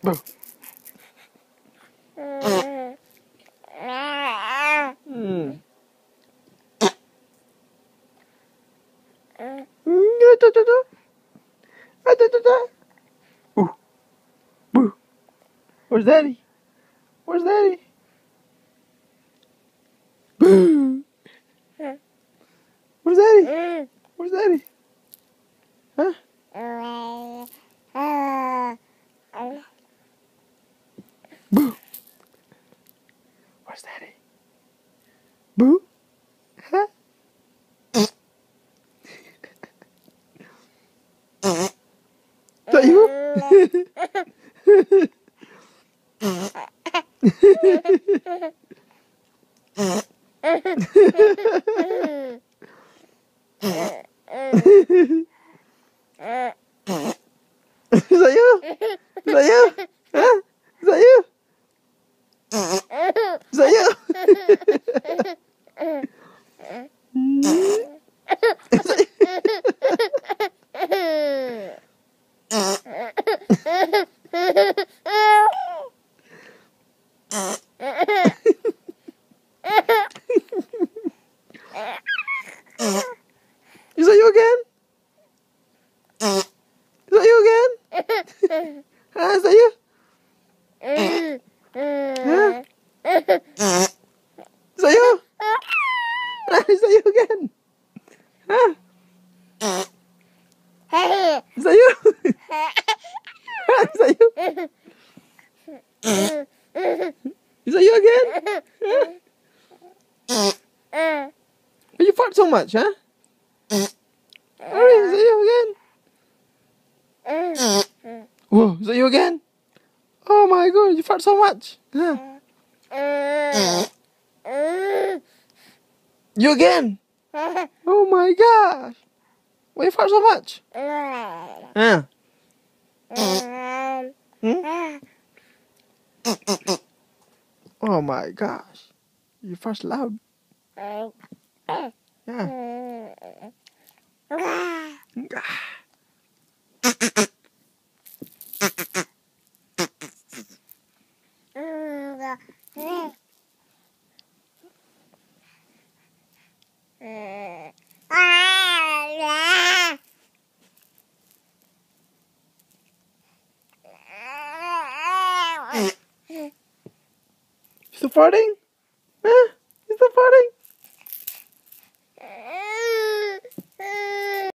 Boo. Ooh. Boo. Where's Daddy? Where's Daddy? Boo. Where's Daddy? Where's Daddy? Huh? Boo. Where's Daddy? Boo. Huh? Is that you? Is that you? Is that you? Huh? Is that you? Is that you? Is that you again? Is that you again? Huh? Is that you? Huh? Is that you? Is that you again? Huh? Is that you? Is that you? Is that you again? But you fart so much, huh? Hurry, is that you again? Whoa, is that you again? Oh my god, you fart so much. Huh? You again? Oh my gosh. Why you fart so much? Huh? Hmm? Oh my gosh. You fart loud. Yeah. Still farting? Huh? You still farting?